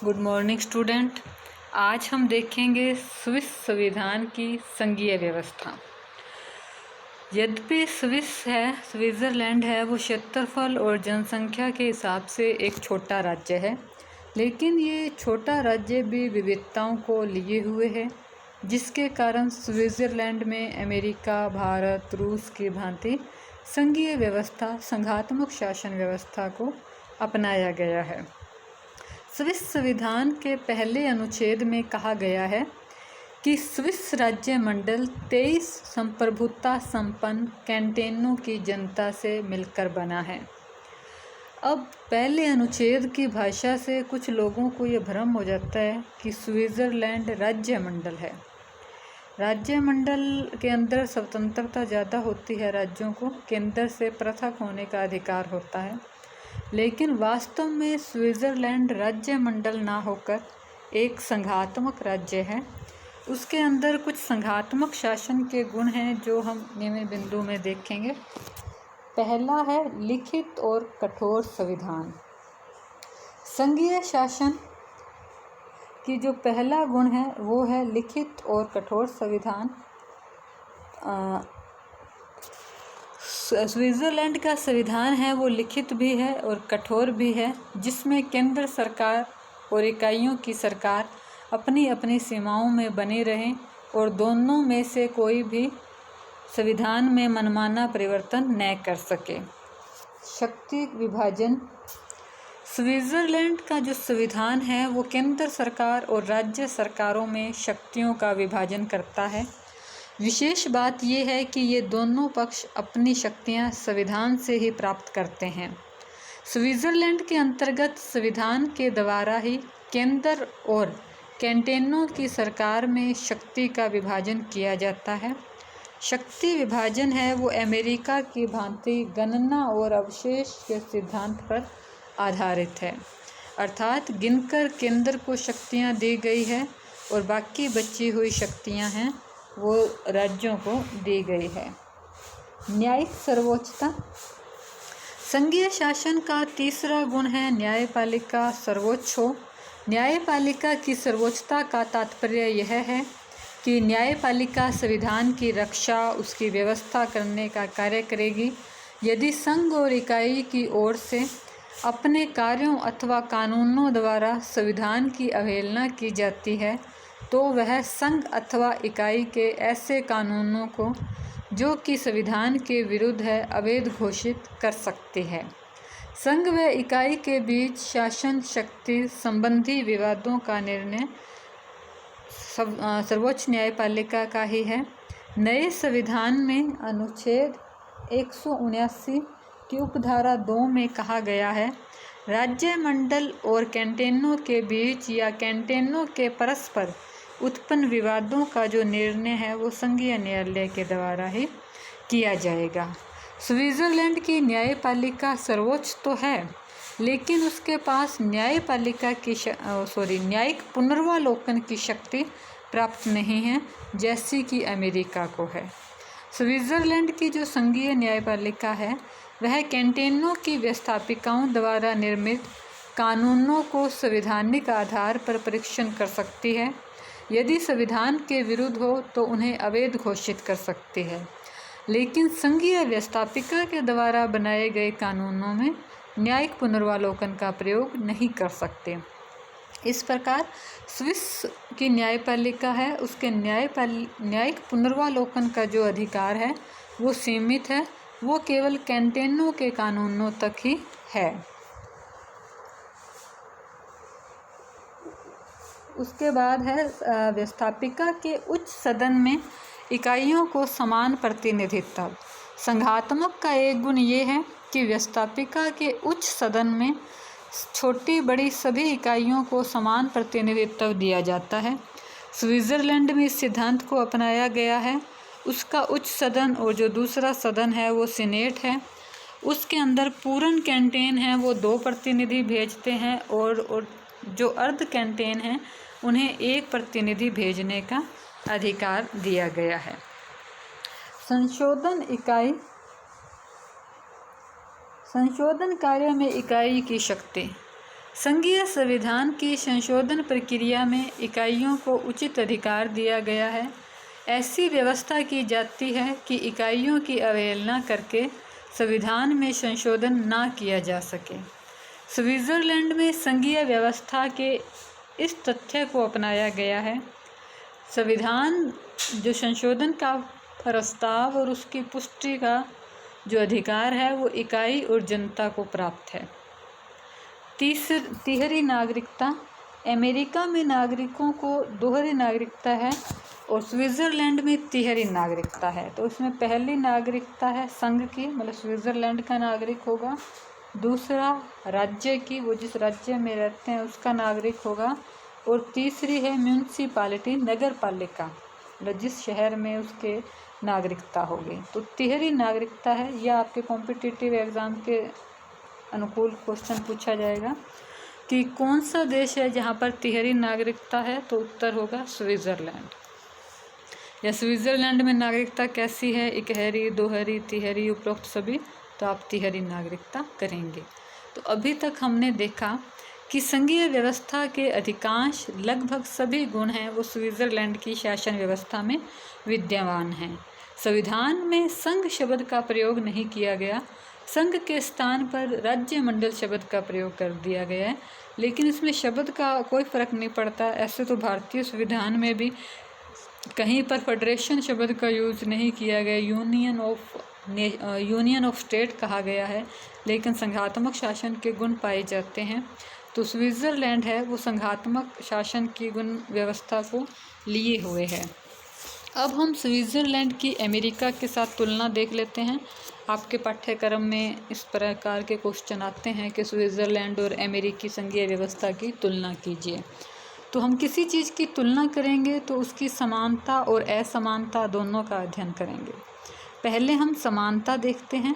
Good morning student. आज हम देखेंगे स्विस संविधान की संघीय व्यवस्था। यद्यपि स्विट्ज़रलैंड है वो क्षेत्रफल और जनसंख्या के हिसाब से एक छोटा राज्य है, लेकिन ये छोटा राज्य भी विविधताओं को लिए हुए है, जिसके कारण स्विट्ज़रलैंड में अमेरिका, भारत, रूस की भांति संघीय व्यवस्था, संघात्मक शासन व्यवस्था को अपनाया गया है। स्विस संविधान के पहले अनुच्छेद में कहा गया है कि स्विस राज्य मंडल 23 संप्रभुता संपन्न कैंटोनों की जनता से मिलकर बना है। अब पहले अनुच्छेद की भाषा से कुछ लोगों को ये भ्रम हो जाता है कि स्विट्ज़रलैंड राज्य मंडल है। राज्य मंडल के अंदर स्वतंत्रता ज़्यादा होती है, राज्यों को केंद्र से पृथक होने का अधिकार होता है, लेकिन वास्तव में स्विट्ज़रलैंड राज्य मंडल ना होकर एक संघात्मक राज्य है। उसके अंदर कुछ संघात्मक शासन के गुण हैं जो हम निम्न बिंदु में देखेंगे। पहला है लिखित और कठोर संविधान। संघीय शासन की जो पहला गुण है वो है लिखित और कठोर संविधान। स्विट्ज़रलैंड का संविधान है वो लिखित भी है और कठोर भी है, जिसमें केंद्र सरकार और इकाइयों की सरकार अपनी अपनी सीमाओं में बने रहें और दोनों में से कोई भी संविधान में मनमाना परिवर्तन न कर सके। शक्ति विभाजन। स्विट्ज़रलैंड का जो संविधान है वो केंद्र सरकार और राज्य सरकारों में शक्तियों का विभाजन करता है। विशेष बात यह है कि ये दोनों पक्ष अपनी शक्तियां संविधान से ही प्राप्त करते हैं। स्विट्ज़रलैंड के अंतर्गत संविधान के द्वारा ही केंद्र और कैंटोनों की सरकार में शक्ति का विभाजन किया जाता है। शक्ति विभाजन है वो अमेरिका की भांति गणना और अवशेष के सिद्धांत पर आधारित है, अर्थात गिनकर केंद्र को शक्तियां दी गई है और बाकी बची हुई शक्तियां हैं वो राज्यों को दी गई है। न्यायिक सर्वोच्चता। संघीय शासन का तीसरा गुण है न्यायपालिका सर्वोच्च हो। न्यायपालिका की सर्वोच्चता का तात्पर्य यह है कि न्यायपालिका संविधान की रक्षा, उसकी व्यवस्था करने का कार्य करेगी। यदि संघ और इकाई की ओर से अपने कार्यों अथवा कानूनों द्वारा संविधान की अवहेलना की जाती है तो वह संघ अथवा इकाई के ऐसे कानूनों को जो कि संविधान के विरुद्ध है अवैध घोषित कर सकती है। संघ व इकाई के बीच शासन शक्ति संबंधी विवादों का निर्णय सर्वोच्च न्यायपालिका का ही है। नए संविधान में अनुच्छेद 179 की उपधारा 2 में कहा गया है, राज्य मंडल और कैंटोनों के बीच या कैंटोनों के परस्पर उत्पन्न विवादों का जो निर्णय है वो संघीय न्यायालय के द्वारा ही किया जाएगा। स्विट्ज़रलैंड की न्यायपालिका सर्वोच्च तो है, लेकिन उसके पास न्यायिक पुनर्वालोकन की शक्ति प्राप्त नहीं है, जैसी कि अमेरिका को है। स्विट्ज़रलैंड की जो संघीय न्यायपालिका है वह कैंटोनों की व्यवस्थापिकाओं द्वारा निर्मित कानूनों को संवैधानिक आधार पर परीक्षण कर सकती है। यदि संविधान के विरुद्ध हो तो उन्हें अवैध घोषित कर सकती है, लेकिन संघीय व्यवस्थापिका के द्वारा बनाए गए कानूनों में न्यायिक पुनर्वालोकन का प्रयोग नहीं कर सकते। इस प्रकार स्विस की न्यायपालिका है, उसके न्यायिक पुनर्वालोकन का जो अधिकार है वो सीमित है, वो केवल कैंटोनों के कानूनों तक ही है। उसके बाद है व्यवस्थापिका के उच्च सदन में इकाइयों को समान प्रतिनिधित्व। संघात्मक का एक गुण ये है कि व्यवस्थापिका के उच्च सदन में छोटी बड़ी सभी इकाइयों को समान प्रतिनिधित्व दिया जाता है। स्विट्ज़रलैंड में इस सिद्धांत को अपनाया गया है। उसका उच्च सदन और जो दूसरा सदन है वो सीनेट है, उसके अंदर पूर्ण कैंटोन है वो 2 प्रतिनिधि भेजते हैं और जो अर्ध कैंटोन हैं उन्हें 1 प्रतिनिधि भेजने का अधिकार दिया गया है। संशोधन कार्य में इकाई की शक्ति। संघीय संविधान की संशोधन प्रक्रिया में इकाइयों को उचित अधिकार दिया गया है। ऐसी व्यवस्था की जाती है कि इकाइयों की अवहेलना करके संविधान में संशोधन ना किया जा सके। स्विट्ज़रलैंड में संघीय व्यवस्था के इस तथ्य को अपनाया गया है। संविधान जो संशोधन का प्रस्ताव और उसकी पुष्टि का जो अधिकार है वो इकाई और जनता को प्राप्त है। तिहरी नागरिकता। अमेरिका में नागरिकों को दोहरी नागरिकता है और स्विट्ज़रलैंड में तिहरी नागरिकता है। तो इसमें पहली नागरिकता है संघ की, मतलब स्विट्ज़रलैंड का नागरिक होगा। दूसरा राज्य की, वो जिस राज्य में रहते हैं उसका नागरिक होगा। और तीसरी है म्यूनिसिपालिटी, नगर पालिका, मतलब जिस शहर में उसके नागरिकता होगी। तो तिहरी नागरिकता है। यह आपके कॉम्पिटिटिव एग्ज़ाम के अनुकूल क्वेश्चन पूछा जाएगा कि कौन सा देश है जहाँ पर तिहरी नागरिकता है, तो उत्तर होगा स्विट्ज़रलैंड। या स्विट्ज़रलैंड में नागरिकता कैसी है, इकहरी, दोहरी, तिहरी, उपरोक्त सभी, तो आप तिहरी नागरिकता करेंगे। तो अभी तक हमने देखा कि संघीय व्यवस्था के अधिकांश लगभग सभी गुण हैं वो स्विट्ज़रलैंड की शासन व्यवस्था में विद्यमान हैं। संविधान में संघ शब्द का प्रयोग नहीं किया गया। संघ के स्थान पर राज्य मंडल शब्द का प्रयोग कर दिया गया है, लेकिन इसमें शब्द का कोई फर्क नहीं पड़ता। ऐसे तो भारतीय संविधान में भी कहीं पर फेडरेशन शब्द का यूज़ नहीं किया गया, यूनियन ऑफ स्टेट कहा गया है, लेकिन संघात्मक शासन के गुण पाए जाते हैं। तो स्विट्ज़रलैंड है वो संघात्मक शासन की गुण व्यवस्था को लिए हुए है। अब हम स्विट्ज़रलैंड की अमेरिका के साथ तुलना देख लेते हैं। आपके पाठ्यक्रम में इस प्रकार के क्वेश्चन आते हैं कि स्विट्ज़रलैंड और अमेरिकी संघीय व्यवस्था की तुलना कीजिए। तो हम किसी चीज़ की तुलना करेंगे तो उसकी समानता और असमानता दोनों का अध्ययन करेंगे। पहले हम समानता देखते हैं।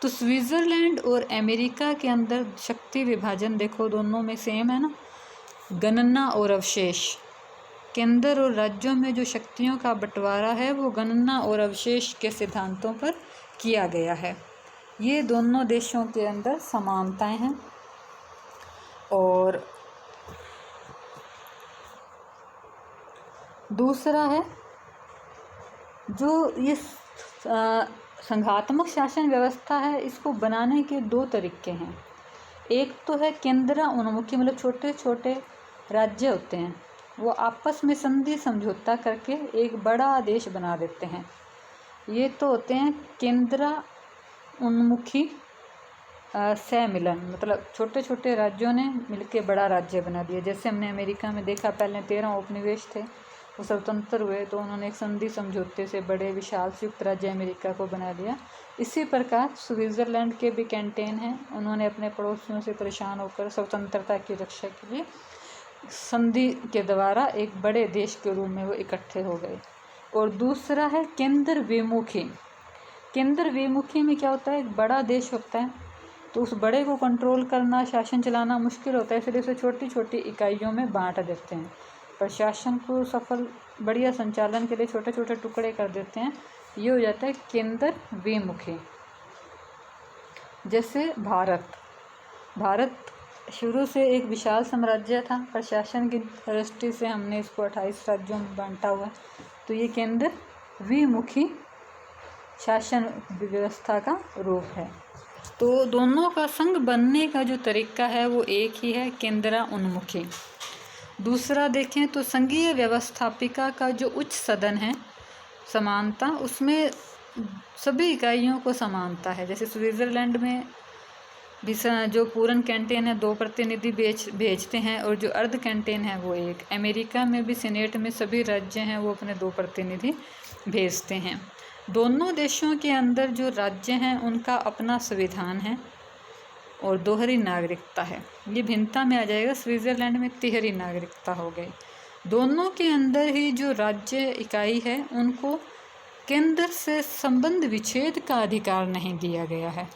तो स्विट्ज़रलैंड और अमेरिका के अंदर शक्ति विभाजन देखो, दोनों में सेम है ना। गणना और अवशेष, केंद्र और राज्यों में जो शक्तियों का बंटवारा है वो गणना और अवशेष के सिद्धांतों पर किया गया है। ये दोनों देशों के अंदर समानताएं हैं। और दूसरा है जो ये संघात्मक शासन व्यवस्था है, इसको बनाने के दो तरीके हैं। एक तो है केंद्र उन्मुखी, मतलब छोटे छोटे राज्य होते हैं वो आपस में संधि समझौता करके एक बड़ा देश बना देते हैं। ये तो होते हैं केंद्र उन्मुखी सम्मिलन, मतलब छोटे छोटे राज्यों ने मिलके बड़ा राज्य बना दिया। जैसे हमने अमेरिका में देखा, पहले 13 उपनिवेश थे, वो स्वतंत्र हुए तो उन्होंने एक संधि समझौते से बड़े विशाल संयुक्त राज्य अमेरिका को बना दिया। इसी प्रकार स्विट्ज़रलैंड के भी कैंटेन हैं, उन्होंने अपने पड़ोसियों से परेशान होकर स्वतंत्रता की रक्षा के लिए संधि के द्वारा एक बड़े देश के रूप में वो इकट्ठे हो गए। और दूसरा है केंद्र विमुखी। केंद्र विमुखी में क्या होता है, एक बड़ा देश होता है तो उस बड़े को कंट्रोल करना, शासन चलाना मुश्किल होता है, इसलिए उसे छोटी छोटी इकाइयों में बांट देते हैं। प्रशासन को सफल बढ़िया संचालन के लिए छोटे छोटे टुकड़े कर देते हैं। ये हो जाता है केंद्र विमुखी। जैसे भारत शुरू से एक विशाल साम्राज्य था, प्रशासन की दृष्टि से हमने इसको 28 राज्यों में बांटा हुआ है, तो ये केंद्र विमुखी शासन व्यवस्था का रूप है। तो दोनों का संघ बनने का जो तरीका है वो एक ही है, केंद्र उन्मुखी। दूसरा देखें तो संघीय व्यवस्थापिका का जो उच्च सदन है, समानता, उसमें सभी इकाइयों को समानता है। जैसे स्विट्ज़रलैंड में भी जो पूर्ण कैंटेन है 2 प्रतिनिधि भेजते हैं और जो अर्ध कैंटेन है वो 1। अमेरिका में भी सीनेट में सभी राज्य हैं वो अपने 2 प्रतिनिधि भेजते हैं। दोनों देशों के अंदर जो राज्य हैं उनका अपना संविधान है और दोहरी नागरिकता है। ये भिन्नता में आ जाएगा। स्विट्ज़रलैंड में तिहरी नागरिकता हो गई। दोनों के अंदर ही जो राज्य इकाई है उनको केंद्र से संबंध विच्छेद का अधिकार नहीं दिया गया है।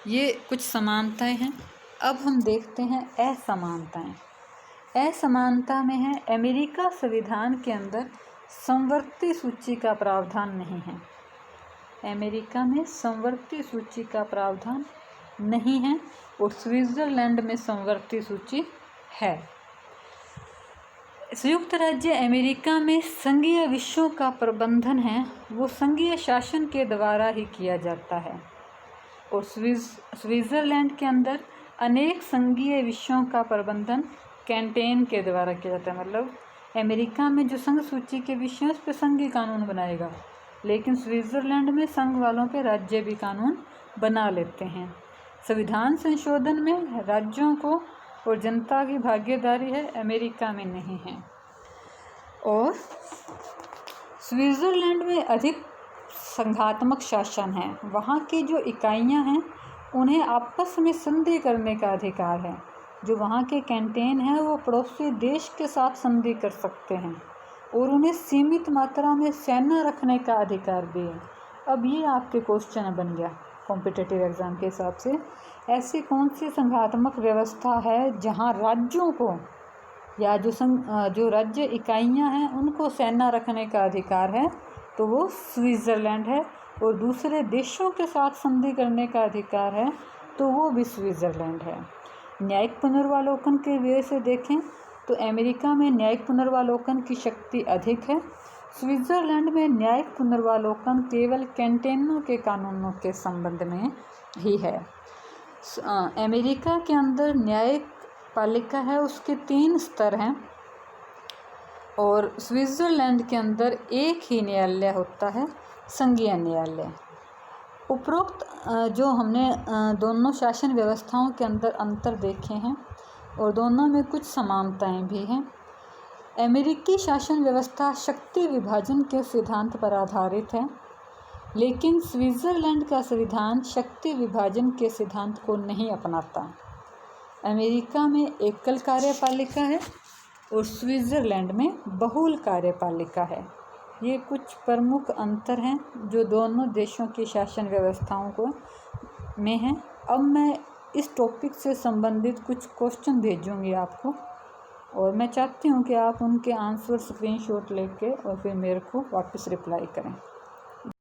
ये कुछ समानताएं हैं। अब हम देखते हैं असमानताएं। असमानता में है अमेरिका संविधान के अंदर समवर्ती सूची का प्रावधान नहीं है। अमेरिका में समवर्ती सूची का प्रावधान नहीं है और स्विट्ज़रलैंड में समवर्ती सूची है। संयुक्त राज्य अमेरिका में संघीय विषयों का प्रबंधन है वो संघीय शासन के द्वारा ही किया जाता है और स्विट्ज़रलैंड के अंदर अनेक संघीय विषयों का प्रबंधन कैंटेन के द्वारा किया जाता है। मतलब अमेरिका में जो संघ सूची के विषय हैं उस पर संघीय कानून बनाएगा, लेकिन स्विट्ज़रलैंड में संघ वालों पे राज्य भी कानून बना लेते हैं। संविधान संशोधन में राज्यों को और जनता की भागीदारी है, अमेरिका में नहीं है। और स्विट्ज़रलैंड में अधिक संघात्मक शासन है। वहाँ की जो इकाइयाँ हैं उन्हें आपस में संधि करने का अधिकार है। जो वहाँ के कैंटेन हैं वो पड़ोसी देश के साथ संधि कर सकते हैं और उन्हें सीमित मात्रा में सेना रखने का अधिकार भी है। अब ये आपके क्वेश्चन बन गया कॉम्पिटिटिव एग्ज़ाम के हिसाब से, ऐसी कौन सी संघात्मक व्यवस्था है जहाँ राज्यों को या जो राज्य इकाइयाँ हैं उनको सेना रखने का अधिकार है, तो वो स्विट्ज़रलैंड है। और दूसरे देशों के साथ संधि करने का अधिकार है तो वो भी स्विट्ज़रलैंड है। न्यायिक पुनर्वालोकन के वे से देखें तो अमेरिका में न्यायिक पुनर्वालोकन की शक्ति अधिक है। स्विट्ज़रलैंड में न्यायिक पुनर्वालोकन केवल कैंटेनों के कानूनों के संबंध में ही है। अमेरिका के अंदर न्यायिक पालिका है, उसके 3 स्तर हैं और स्विट्ज़रलैंड के अंदर एक ही न्यायालय होता है, संघीय न्यायालय। उपरोक्त जो हमने दोनों शासन व्यवस्थाओं के अंदर अंतर देखे हैं और दोनों में कुछ समानताएं भी हैं। अमेरिकी शासन व्यवस्था शक्ति विभाजन के सिद्धांत पर आधारित है, लेकिन स्विट्ज़रलैंड का संविधान शक्ति विभाजन के सिद्धांत को नहीं अपनाता। अमेरिका में एकल कार्यपालिका है और स्विट्ज़रलैंड में बहुल कार्यपालिका है। ये कुछ प्रमुख अंतर हैं जो दोनों देशों की शासन व्यवस्थाओं को में हैं। अब मैं इस टॉपिक से संबंधित कुछ क्वेश्चन भेजूंगी आपको और मैं चाहती हूँ कि आप उनके आंसर स्क्रीनशॉट लेके और फिर मेरे को वापस रिप्लाई करें।